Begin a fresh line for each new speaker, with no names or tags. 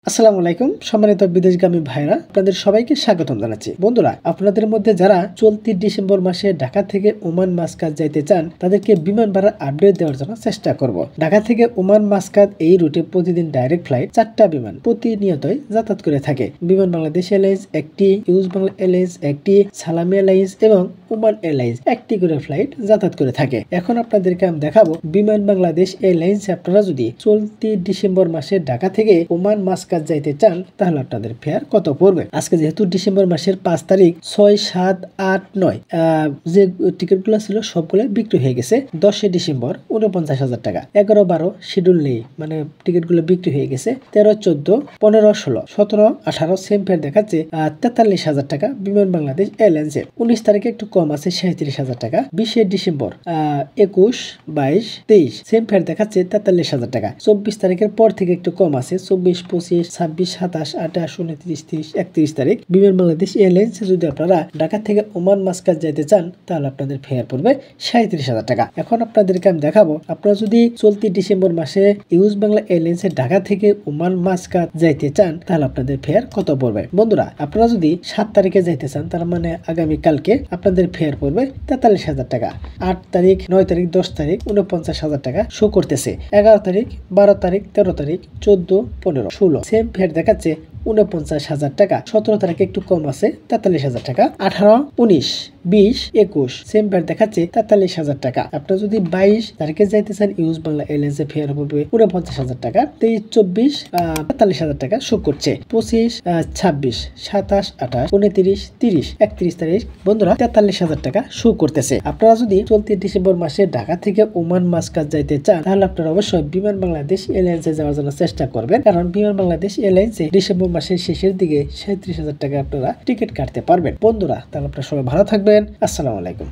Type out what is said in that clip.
আসসালামু আলাইকুম সম্মানিত বিদেশগামী ভাইরা, আপনাদের সবাইকে স্বাগতম জানাচ্ছি। বন্ধুরা, আপনাদের মধ্যে যারা চলতি ডিসেম্বর মাসে ঢাকা থেকে ওমান মাসকাত যাইতে চান তাদেরকে বিমান ভাড়া আপডেট দেওয়ার জন্য চেষ্টা করব। ঢাকা থেকে ওমান মাসকাত এই রুটে প্রতিদিন ডাইরেক্ট ফ্লাইট 4টা বিমান প্রতিনিয়তই যাতায়াত করে থাকে। বিমান বাংলাদেশ এয়ারলাইন্স একটি, ইউজ বাংলা এয়ারলাইন্স একটি, সালামি এয়ারলাইন্স এবং ওমান এয়ারলাইন্স একটি করে ফ্লাইট যাতায়াত করে থাকে। এখন আপনাদেরকে আমি দেখাবো বিমান বাংলাদেশ এয়ারলাইন্স আপনারা যদি চলতি ডিসেম্বর মাসে ঢাকা থেকে ওমান মাসকাত যাইতে চান তাহলে আপনাদের ফেয়ার কত পড়বে। আজকে যেহেতু ডিসেম্বর মাসের 5 তারিখ, 6, 7, 8, 9 যে টিকিট গুলো ছিল সবগুলো বিক্রি হয়ে গেছে। 10 ডিসেম্বর 49,000 টাকা, 11, 12 শিডিউল নেই, মানে টিকিট গুলো বিক্রি হয়ে গেছে। 13, 14, 15, 16, 17, 18 সেম ফেয়ার দেখাচ্ছে 43,000 টাকা বিমান বাংলাদেশ এয়ারলাইন্সের। 19 তারিখে একটু কম আছে 37,000 টাকা। 20 ডিসেম্বর 21, 22, 23 সেম ফেয়ার দেখাচ্ছে 43,000 টাকা। 24 তারিখের পর থেকে একটু কম আছে 24, 25, 26, 27, 28, 29, 30, 31 তারিখ বিমান বাংলাদেশ এয়ারলাইন্স যদি আপনারা ঢাকা থেকে ওমান মাসকাত যাইতে চান তাহলে আপনাদের ফেয়ার পড়বে 37,000 টাকা। এখন আপনাদেরকে আমি দেখাবো আপনারা যদি চলতি ডিসেম্বর মাসে ইউজ বাংলা এয়ারলাইন্সের ঢাকা থেকে ওমান মাসকাত যাইতে চান তাহলে আপনাদের ফেয়ার কত পড়বে। বন্ধুরা, আপনারা যদি 7 তারিখে যাইতে চান তার মানে আগামী কালকে আপনাদের ফেয়ার পড়বে 43,000 টাকা। 8 তারিখ, 9 তারিখ, 10 তারিখ 49,000 টাকা শো করতেছে। 11 তারিখ, 12 তারিখ, 13 তারিখ, 14, 15, 16 সেম ফেয়ার দেখাচ্ছে 49,000 টাকা। 17 তারিখে একটু কম আছে 43,000 টাকা। 18, 19, 20, 21 সেম ফেয়ার দেখাচ্ছে 43,000 টাকা। আপনারা যদি 22 তারিখে যাইতে চান ইউজ বাংলা এয়ারলাইন্সে ফেয়ার পড়বে 49,000 টাকা। 23, 24 43,000 টাকা শো করছে। 25, 26, 27, 28, 29, 30, 31 তারিখ বন্ধুরা 43,000 টাকা শো করতেছে। আপনারা যদি চলতি ডিসেম্বর মাসে ঢাকা থেকে ওমান মাসকাত যাইতে চান তাহলে আপনারা অবশ্যই বিমান বাংলাদেশ এয়ারলাইন্সে যাওয়ার জন্য চেষ্টা করবেন, কারণ বিমান বাংলাদেশ এয়ারলাইন্সে ডিসেম্বর মাসের শেষের দিকে 37,000 টাকা আপনারা টিকিট কাটতে পারবেন। বন্ধুরা, তাহলে আপনারা সবাই ভালো থাকবেন। আসসালামু আলাইকুম।